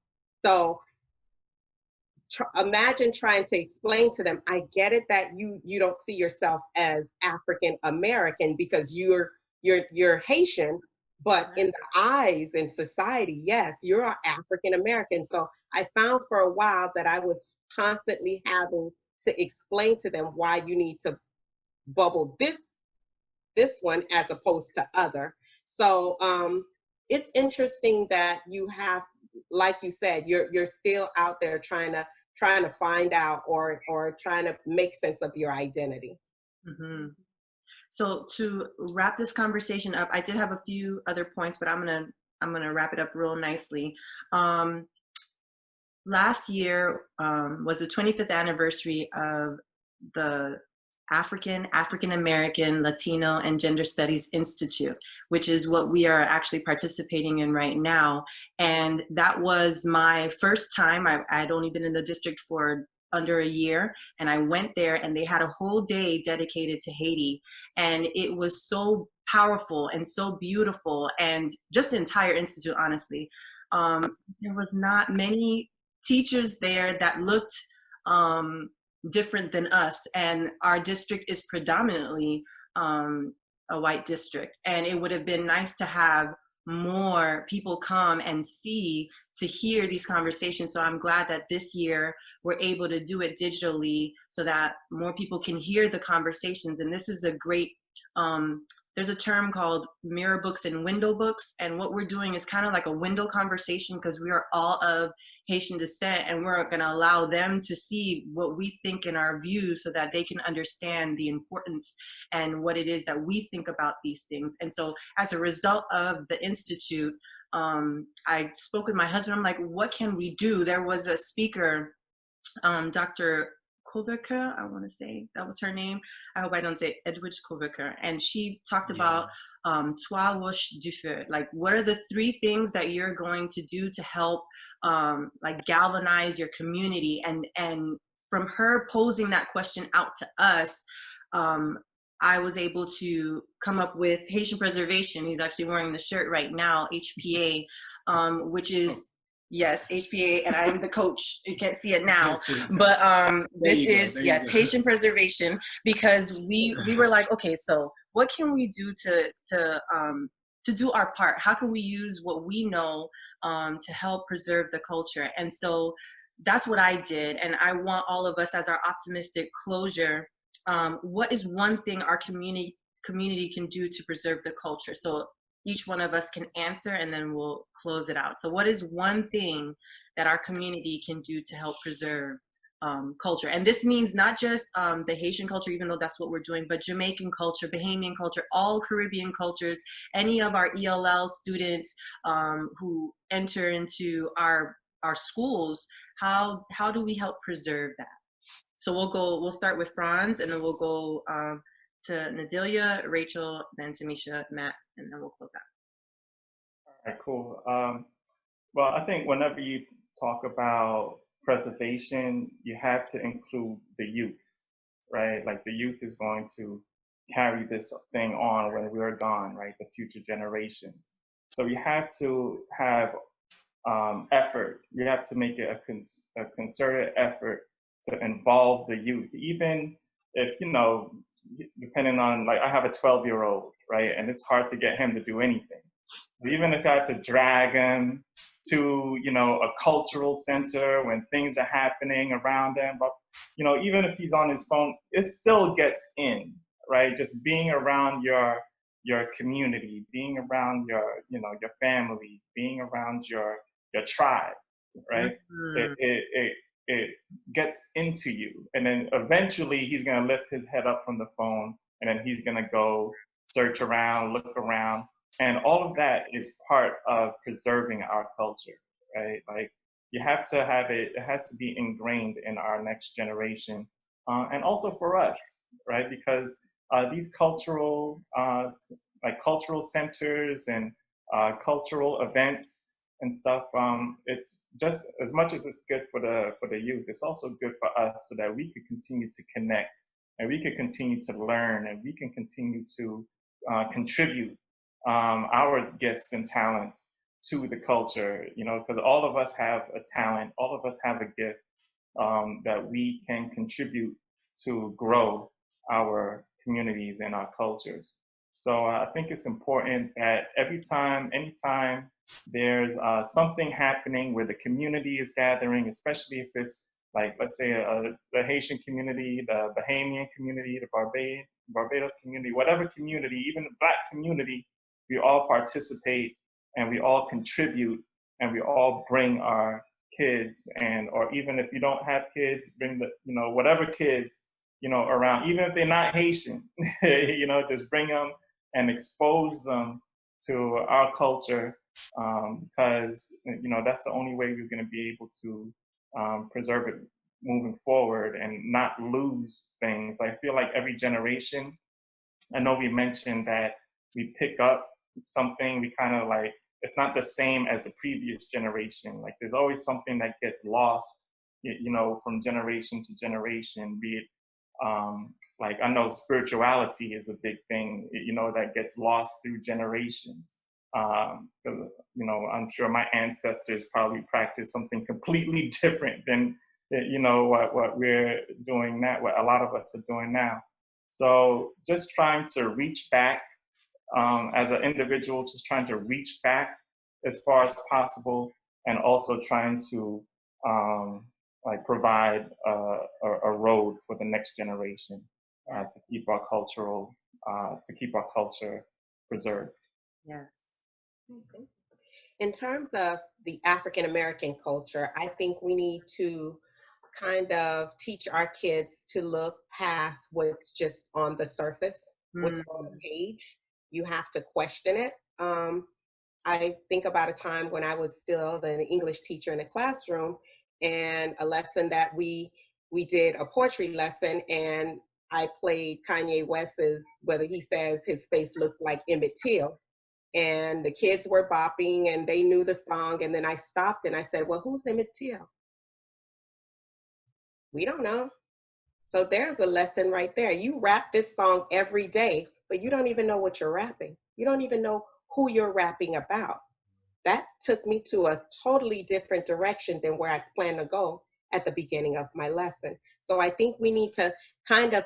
So imagine trying to explain to them, I get it that you don't see yourself as African American because you're Haitian, but in the eyes in society, yes, you're African American. So I found for a while that I was constantly having to explain to them why you need to bubble this one as opposed to other. So it's interesting that you have, like you said, you're still out there trying to find out or trying to make sense of your identity. Mm-hmm. So to wrap this conversation up, I did have a few other points, but I'm gonna wrap it up real nicely. Last year was the 25th anniversary of the African American, Latino, and Gender Studies Institute, which is what we are actually participating in right now. And that was my first time. I'd only been in the district for under a year, and I went there and they had a whole day dedicated to Haiti. And it was so powerful and so beautiful, and just the entire institute, honestly. There was not many teachers there that looked different than us, and our district is predominantly a white district, and it would have been nice to have more people come and to hear these conversations. So I'm glad that this year we're able to do it digitally so that more people can hear the conversations. And this is a great there's a term called mirror books and window books, and what we're doing is kind of like a window conversation because we are all of Haitian descent, and we're going to allow them to see what we think in our views so that they can understand the importance and what it is that we think about these things. And so as a result of the Institute, I spoke with my husband. I'm like, what can we do? There was a speaker, Dr. Kovaker, I want to say that was her name. I hope I don't say Edwidge Kovaker. And she talked about trois roches du feu. Like, what are the three things that you're going to do to help like galvanize your community? And from her posing that question out to us, I was able to come up with Haitian preservation. He's actually wearing the shirt right now, HPA, which is yes, HPA, and I'm the coach. You can't see it now, but this is yes, Haitian preservation, because we were like, okay, so what can we do to do our part? How can we use what we know to help preserve the culture? And so that's what I did, and I want all of us as our optimistic closure. What is one thing our community can do to preserve the culture? So each one of us can answer, and then we'll close it out. So what is one thing that our community can do to help preserve culture? And this means not just the Haitian culture, even though that's what we're doing, but Jamaican culture, Bahamian culture, all Caribbean cultures, any of our ELL students who enter into our schools, how do we help preserve that? So we'll start with Franz, and then we'll go to Nadilia, Rachel, then Tamisha, Matt, and then we'll close out. All right, cool. Well, I think whenever you talk about preservation, you have to include the youth, right? Like the youth is going to carry this thing on when we're gone, right? The future generations. So you have to have effort. You have to make it a concerted effort to involve the youth, even if, depending on, like, I have a 12-year-old, right? And it's hard to get him to do anything. But even if I have to drag him to, a cultural center when things are happening around him, but, even if he's on his phone, it still gets in, right? Just being around your community, being around your family, being around your tribe, right? Mm-hmm. It gets into you, and then eventually he's going to lift his head up from the phone, and then he's going to go search around, look around, and all of that is part of preserving our culture, right? Like, you have to have it has to be ingrained in our next generation, and also for us, right? Because these cultural centers and cultural events and stuff, it's just as much as it's good for the youth, it's also good for us so that we could continue to connect and we can continue to learn, and we can continue to contribute our gifts and talents to the culture, you know, because all of us have a talent, all of us have a gift that we can contribute to grow our communities and our cultures. So I think it's important that anytime there's something happening where the community is gathering, especially if it's like, let's say, the Haitian community, the Bahamian community, the Barbados community, whatever community, even the Black community, we all participate and we all contribute and we all bring our kids, and or even if you don't have kids, bring the, you know, whatever kids, you know, around, even if they're not Haitian, you know, just bring them and expose them to our culture, because, you know, that's the only way we're going to be able to preserve it moving forward and not lose things. I feel like every generation, I know we mentioned that we pick up something, we kind of like, it's not the same as the previous generation. Like there's always something that gets lost, you know, from generation to generation, be it like, I know spirituality is a big thing, you know, that gets lost through generations. You know, I'm sure my ancestors probably practiced something completely different than, you know, what we're doing now, what a lot of us are doing now. So just trying to reach back as an individual, just trying to reach back as far as possible, and also trying to like provide a road for the next generation to keep our culture preserved. Yes. Okay. In terms of the African American culture, I think we need to kind of teach our kids to look past what's just on the surface, what's on the page. You have to question it. I think about a time when I was still the English teacher in the classroom, and a lesson that we did a poetry lesson, and I played Kanye West's Whether He Says His Face Looked Like Emmett Till. And the kids were bopping and they knew the song. And then I stopped and I said, well, who's Emmett Till? We don't know. So there's a lesson right there. You rap this song every day, but you don't even know what you're rapping. You don't even know who you're rapping about. That took me to a totally different direction than where I planned to go at the beginning of my lesson. So I think we need to kind of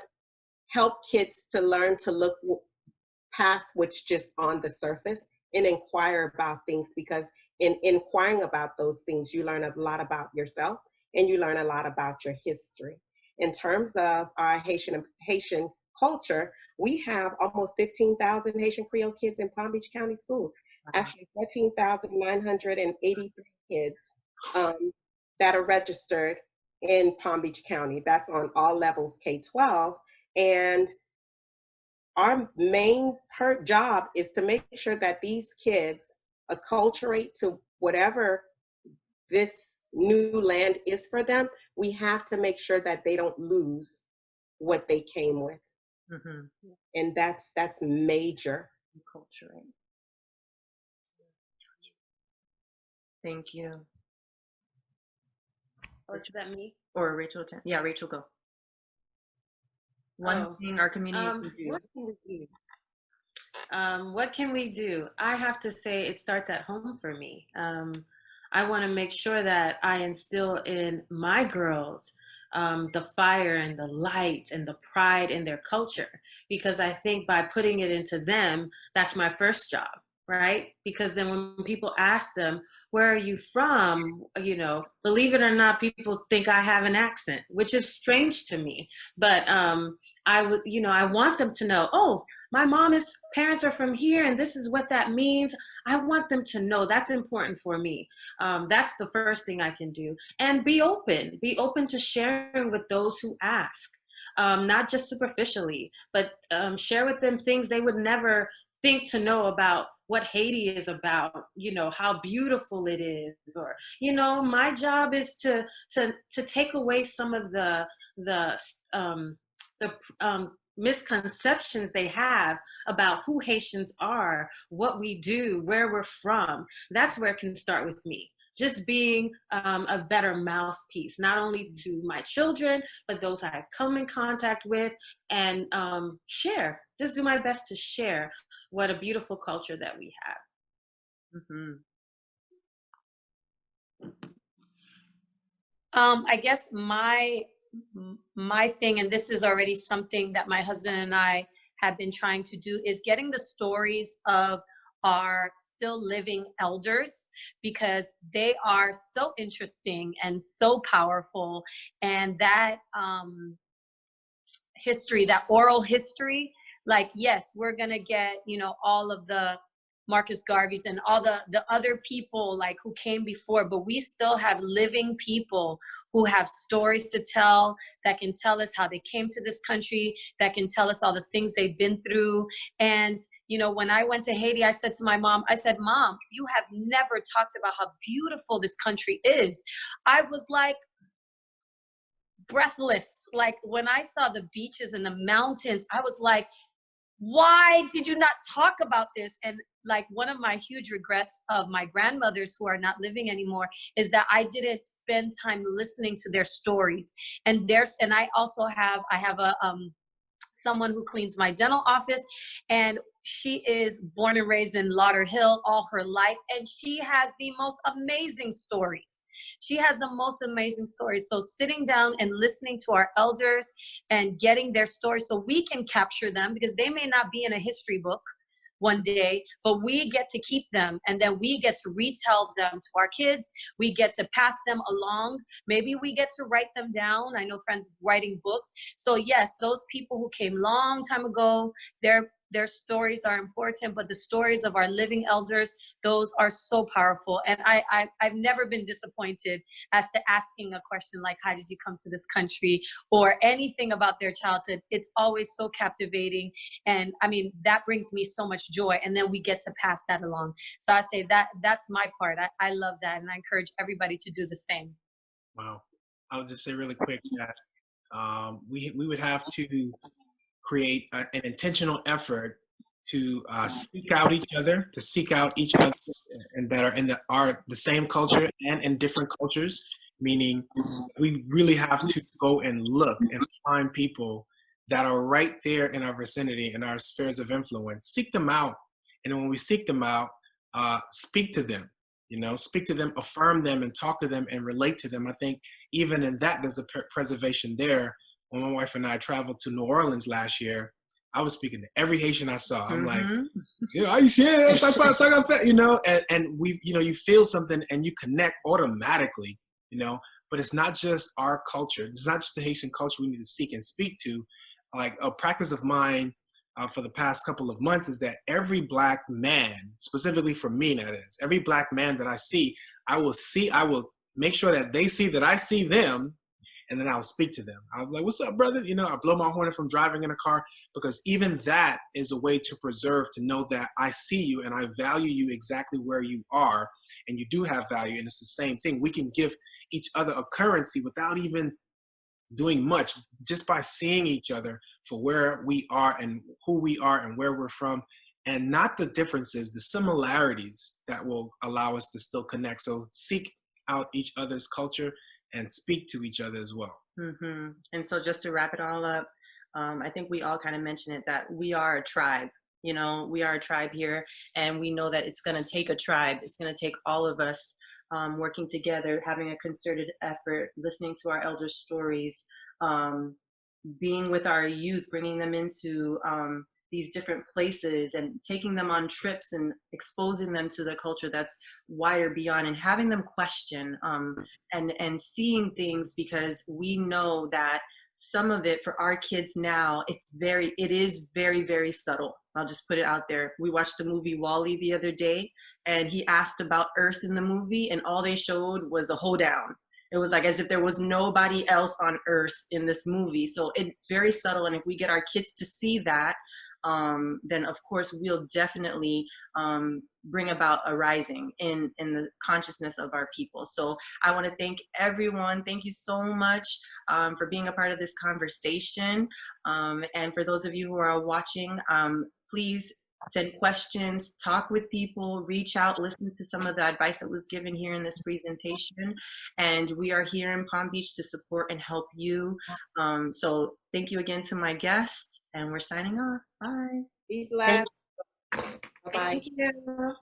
help kids to learn to look past what's just on the surface and inquire about things, because in inquiring about those things, you learn a lot about yourself and you learn a lot about your history. In terms of our Haitian culture, we have almost 15,000 Haitian Creole kids in Palm Beach County schools. Actually 14,983 kids that are registered in Palm Beach County. That's on all levels, K-12. And our main job is to make sure that these kids acculturate to whatever this new land is for them. We have to make sure that they don't lose what they came with. Mm-hmm. And that's major. Culture. Thank you. Or is that me? Or Rachel? Yeah, Rachel, go. One thing our community can do. What can we do? What can we do? I have to say it starts at home for me. I want to make sure that I instill in my girls the fire and the light and the pride in their culture, because I think by putting it into them, that's my first job, right? Because then when people ask them, where are you from? You know, believe it or not, people think I have an accent, which is strange to me. But I would, you know, I want them to know, oh, my parents are from here and this is what that means. I want them to know. That's important for me. That's the first thing I can do. And be open to sharing with those who ask. Not just superficially, but share with them things they would never think to know about what Haiti is about, you know, how beautiful it is, or, you know, my job is to take away some of the misconceptions they have about who Haitians are, what we do, where we're from. That's where it can start with me. just being a better mouthpiece, not only to my children, but those I come in contact with, and share, just do my best to share what a beautiful culture that we have. Mm-hmm. I guess my thing, and this is already something that my husband and I have been trying to do, is getting the stories of our still living elders, because they are so interesting and so powerful. And that history, that oral history, like, yes, we're gonna get, all of the Marcus Garveys and all the other people like who came before, but we still have living people who have stories to tell, that can tell us how they came to this country, that can tell us all the things they've been through. And when I went to Haiti, I said to my mom, I said, Mom, you have never talked about how beautiful this country is. I was like breathless. Like, when I saw the beaches and the mountains, I was like, why did you not talk about this? And like, one of my huge regrets of my grandmothers who are not living anymore is that I didn't spend time listening to their stories. And I also have a someone who cleans my dental office, and she is born and raised in Lauderhill all her life, and she has the most amazing stories. She has the most amazing stories. So sitting down and listening to our elders and getting their stories so we can capture them, because they may not be in a history book one day, but we get to keep them, and then we get to retell them to our kids. We get to pass them along. Maybe we get to write them down. I know friends is writing books. So yes, those people who came long time ago, their stories are important, but the stories of our living elders, those are so powerful. And I've never been disappointed as to asking a question like, how did you come to this country, or anything about their childhood. It's always so captivating. And I mean, that brings me so much joy. And then we get to pass that along. So I say that's my part. I love that. And I encourage everybody to do the same. Wow. I'll just say really quick that we would have to create an intentional effort to seek out each other, and that are in the same culture and in different cultures. Meaning, we really have to go and look and find people that are right there in our vicinity, in our spheres of influence. Seek them out, and when we seek them out, speak to them. Speak to them, affirm them, and talk to them, and relate to them. I think even in that, there's a preservation there. When my wife and I traveled to New Orleans last year, I was speaking to every Haitian I saw. I'm like, are you serious? And we, you feel something and you connect automatically, but it's not just our culture. It's not just the Haitian culture we need to seek and speak to. Like, a practice of mine for the past couple of months is that every Black man, specifically for me, that is, every Black man that I will make sure that they see that I see them, and then I'll speak to them. I'll be like, what's up, brother? I blow my horn if I'm driving in a car, because even that is a way to preserve, to know that I see you and I value you exactly where you are, and you do have value, and it's the same thing. We can give each other a currency without even doing much, just by seeing each other for where we are and who we are and where we're from, and not the differences, the similarities that will allow us to still connect. So seek out each other's culture and speak to each other as well. Mm-hmm. And so just to wrap it all up, I think we all kind of mentioned it, that we are a tribe. We are a tribe here, and we know that it's going to take a tribe. It's going to take all of us working together, having a concerted effort, listening to our elders' stories, being with our youth, bringing them into these different places and taking them on trips and exposing them to the culture that's wider beyond, and having them question and seeing things, because we know that some of it for our kids now, it is very, very subtle. I'll just put it out there. We watched the movie WALL-E the other day, and he asked about Earth in the movie, and all they showed was a hoedown. It was like as if there was nobody else on Earth in this movie. So it's very subtle. And if we get our kids to see that, then of course we'll definitely bring about a rising in the consciousness of our people. So I want to thank everyone. Thank you so much for being a part of this conversation. And for those of you who are watching, please send questions, talk with people, reach out, listen to some of the advice that was given here in this presentation. And we are here in Palm Beach to support and help you. So thank you again to my guests, and we're signing off. Bye. Be blessed. Bye-bye. Thank you.